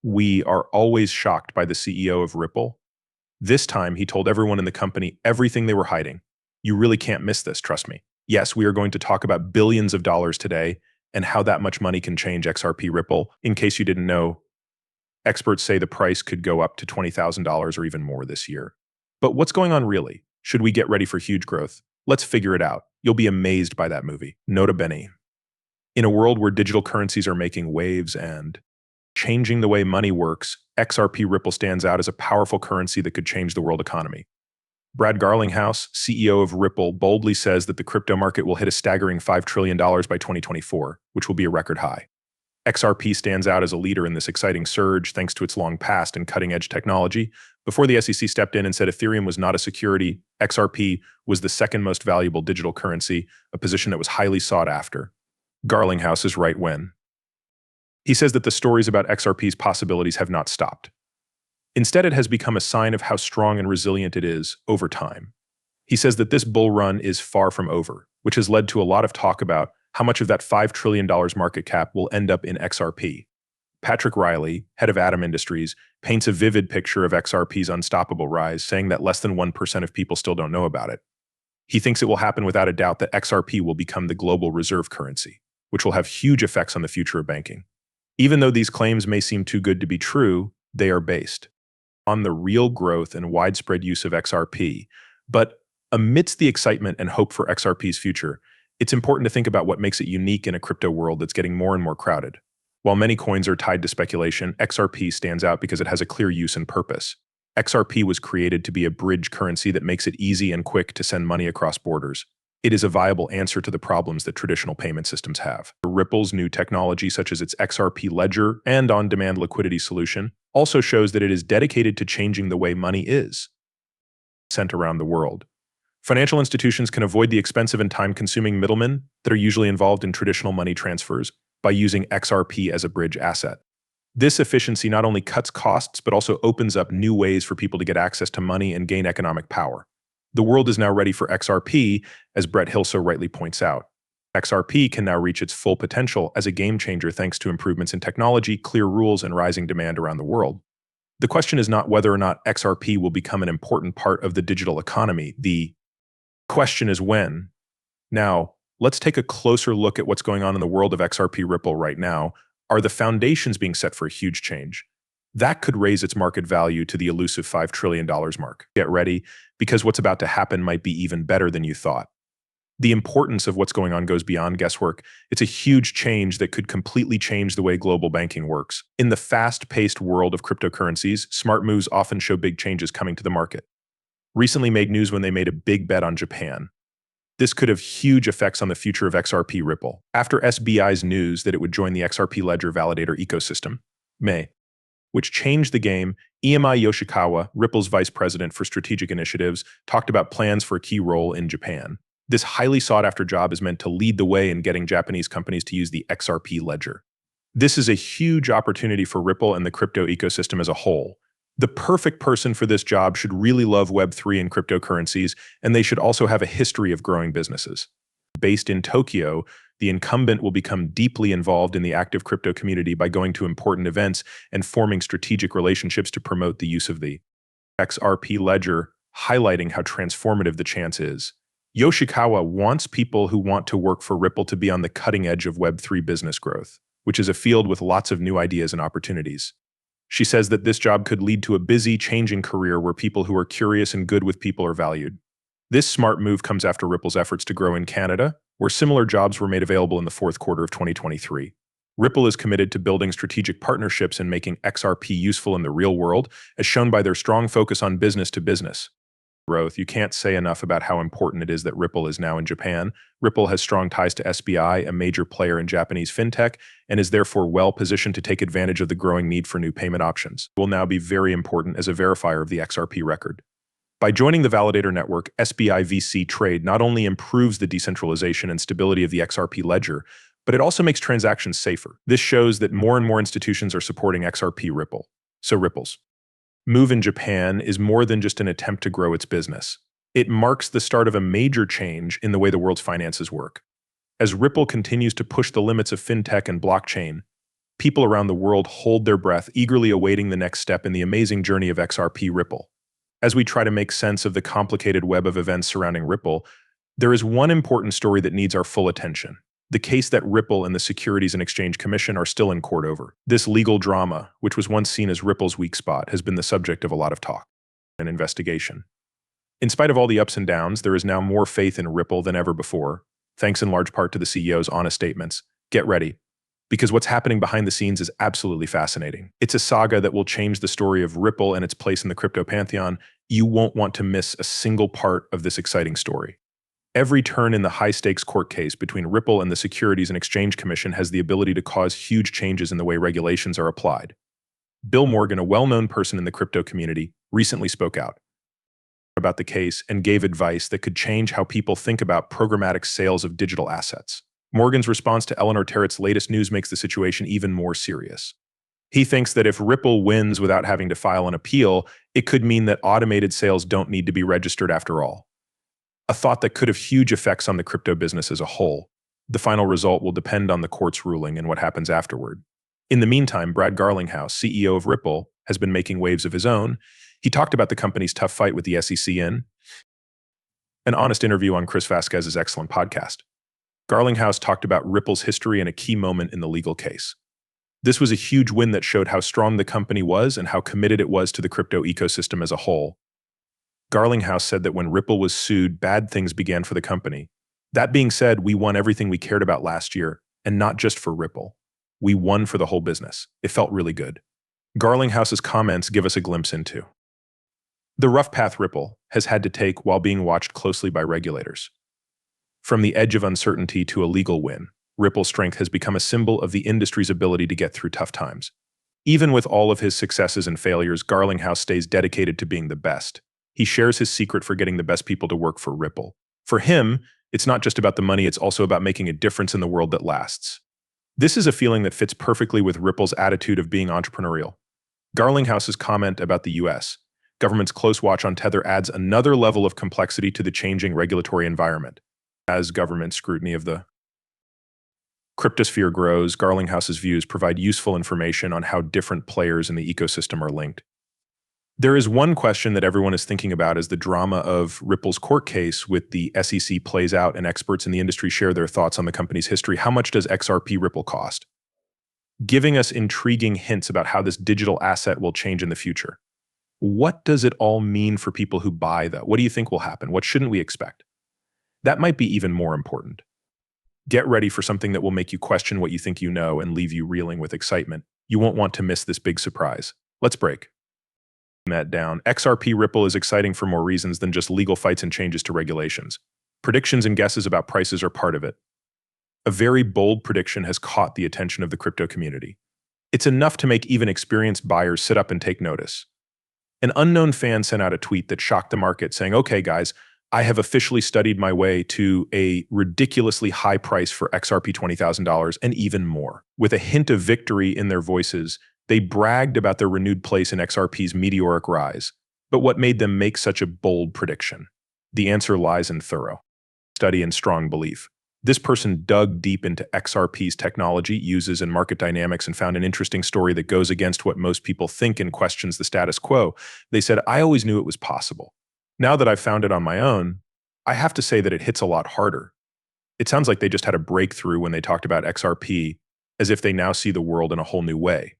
We are always shocked by the CEO of Ripple. This time, he told everyone in the company everything they were hiding. You really can't miss this, trust me. Yes, we are going to talk about billions of dollars today and how that much money can change XRP Ripple. In case you didn't know, experts say the price could go up to $20,000 or even more this year. But what's going on really? Should we get ready for huge growth? Let's figure it out. You'll be amazed by that movie. Nota bene. In a world where digital currencies are making waves and changing the way money works, XRP Ripple stands out as a powerful currency that could change the world economy. Brad Garlinghouse, CEO of Ripple, boldly says that the crypto market will hit a staggering $5 trillion by 2024, which will be a record high. XRP stands out as a leader in this exciting surge thanks to its long past and cutting-edge technology. Before the SEC stepped in and said Ethereum was not a security, XRP was the second most valuable digital currency, a position that was highly sought after. Garlinghouse is right when he says that the stories about XRP's possibilities have not stopped. Instead, it has become a sign of how strong and resilient it is over time. He says that this bull run is far from over, which has led to a lot of talk about how much of that $5 trillion market cap will end up in XRP. Patrick Riley, head of Atom Industries, paints a vivid picture of XRP's unstoppable rise, saying that less than 1% of people still don't know about it. He thinks it will happen without a doubt that XRP will become the global reserve currency, which will have huge effects on the future of banking. Even though these claims may seem too good to be true, they are based on the real growth and widespread use of XRP. But amidst the excitement and hope for XRP's future, it's important to think about what makes it unique in a crypto world that's getting more and more crowded. While many coins are tied to speculation, XRP stands out because it has a clear use and purpose. XRP was created to be a bridge currency that makes it easy and quick to send money across borders. It is a viable answer to the problems that traditional payment systems have. Ripple's new technology, such as its XRP ledger and on-demand liquidity solution, also shows that it is dedicated to changing the way money is sent around the world. Financial institutions can avoid the expensive and time-consuming middlemen that are usually involved in traditional money transfers by using XRP as a bridge asset. This efficiency not only cuts costs, but also opens up new ways for people to get access to money and gain economic power. The world is now ready for XRP, as Brett Hill so rightly points out. XRP can now reach its full potential as a game changer thanks to improvements in technology, clear rules, and rising demand around the world. The question is not whether or not XRP will become an important part of the digital economy. The question is when. Now, let's take a closer look at what's going on in the world of XRP Ripple right now. Are the foundations being set for a huge change? That could raise its market value to the elusive $5 trillion mark. Get ready, because what's about to happen might be even better than you thought. The importance of what's going on goes beyond guesswork. It's a huge change that could completely change the way global banking works. In the fast-paced world of cryptocurrencies, smart moves often show big changes coming to the market. Recently made news when they made a big bet on Japan. This could have huge effects on the future of XRP Ripple. After SBI's news that it would join the XRP Ledger validator ecosystem, which changed the game, EMI Yoshikawa, Ripple's vice president for strategic initiatives, talked about plans for a key role in Japan. This highly sought-after job is meant to lead the way in getting Japanese companies to use the XRP ledger. This is a huge opportunity for Ripple and the crypto ecosystem as a whole. The perfect person for this job should really love Web3 and cryptocurrencies, and they should also have a history of growing businesses. Based in Tokyo, the incumbent will become deeply involved in the active crypto community by going to important events and forming strategic relationships to promote the use of the XRP ledger, highlighting how transformative the chance is. Yoshikawa wants people who want to work for Ripple to be on the cutting edge of Web3 business growth, which is a field with lots of new ideas and opportunities. She says that this job could lead to a busy, changing career where people who are curious and good with people are valued. This smart move comes after Ripple's efforts to grow in Canada, where similar jobs were made available in the fourth quarter of 2023. Ripple is committed to building strategic partnerships and making XRP useful in the real world, as shown by their strong focus on business-to-business growth. You can't say enough about how important it is that Ripple is now in Japan. Ripple has strong ties to SBI, a major player in Japanese fintech, and is therefore well positioned to take advantage of the growing need for new payment options. It will now be very important as a verifier of the XRP record. By joining the validator network, SBI VC Trade not only improves the decentralization and stability of the XRP ledger, but it also makes transactions safer. This shows that more and more institutions are supporting XRP Ripple. So Ripple's move in Japan is more than just an attempt to grow its business. It marks the start of a major change in the way the world's finances work. As Ripple continues to push the limits of fintech and blockchain, People around the world hold their breath, eagerly awaiting the next step in the amazing journey of XRP+Ripple. As we try to make sense of the complicated web of events surrounding Ripple, there is one important story that needs our full attention. The case that Ripple and the Securities and Exchange Commission are still in court over. This legal drama, which was once seen as Ripple's weak spot, has been the subject of a lot of talk and investigation. In spite of all the ups and downs, there is now more faith in Ripple than ever before, thanks in large part to the CEO's honest statements. Get ready, because what's happening behind the scenes is absolutely fascinating. It's a saga that will change the story of Ripple and its place in the crypto pantheon. You won't want to miss a single part of this exciting story. Every turn in the high-stakes court case between Ripple and the Securities and Exchange Commission has the ability to cause huge changes in the way regulations are applied. Bill Morgan, a well-known person in the crypto community, recently spoke out about the case and gave advice that could change how people think about programmatic sales of digital assets. Morgan's response to Eleanor Terrett's latest news makes the situation even more serious. He thinks that if Ripple wins without having to file an appeal, it could mean that automated sales don't need to be registered after all. A thought that could have huge effects on the crypto business as a whole. The final result will depend on the court's ruling and what happens afterward. In the meantime, Brad Garlinghouse, CEO of Ripple, has been making waves of his own. He talked about the company's tough fight with the SEC in an honest interview on Chris Vasquez's excellent podcast. Garlinghouse talked about Ripple's history and a key moment in the legal case. This was a huge win that showed how strong the company was and how committed it was to the crypto ecosystem as a whole. Garlinghouse said that when Ripple was sued, bad things began for the company. That being said, we won everything we cared about last year, and not just for Ripple. We won for the whole business. It felt really good. Garlinghouse's comments give us a glimpse into the rough path Ripple has had to take while being watched closely by regulators. From the edge of uncertainty to a legal win, Ripple's strength has become a symbol of the industry's ability to get through tough times. Even with all of his successes and failures, Garlinghouse stays dedicated to being the best. He shares his secret for getting the best people to work for Ripple. For him, it's not just about the money, it's also about making a difference in the world that lasts. This is a feeling that fits perfectly with Ripple's attitude of being entrepreneurial. Garlinghouse's comment about the US government's close watch on Tether adds another level of complexity to the changing regulatory environment. As government scrutiny of the cryptosphere grows, Garlinghouse's views provide useful information on how different players in the ecosystem are linked. There is one question that everyone is thinking about as the drama of Ripple's court case with the SEC plays out and experts in the industry share their thoughts on the company's history. How much does XRP+Ripple cost? Giving us intriguing hints about how this digital asset will change in the future. What does it all mean for people who buy that? What do you think will happen? What shouldn't we expect? That might be even more important. Get ready for something that will make you question what you think you know and leave you reeling with excitement. You won't want to miss this big surprise. Let's break that down. XRP+Ripple is exciting for more reasons than just legal fights and changes to regulations. Predictions and guesses about prices are part of it. A very bold prediction has caught the attention of the crypto community. It's enough to make even experienced buyers sit up and take notice. An unknown fan sent out a tweet that shocked the market saying, "Okay, guys, I have officially studied my way to a ridiculously high price for XRP $20,000 and even more." With a hint of victory in their voices, they bragged about their renewed place in XRP's meteoric rise. But what made them make such a bold prediction? The answer lies in thorough study and strong belief. This person dug deep into XRP's technology, uses, and market dynamics and found an interesting story that goes against what most people think and questions the status quo. They said, "I always knew it was possible. Now that I've found it on my own, I have to say that it hits a lot harder." It sounds like they just had a breakthrough when they talked about XRP, as if they now see the world in a whole new way.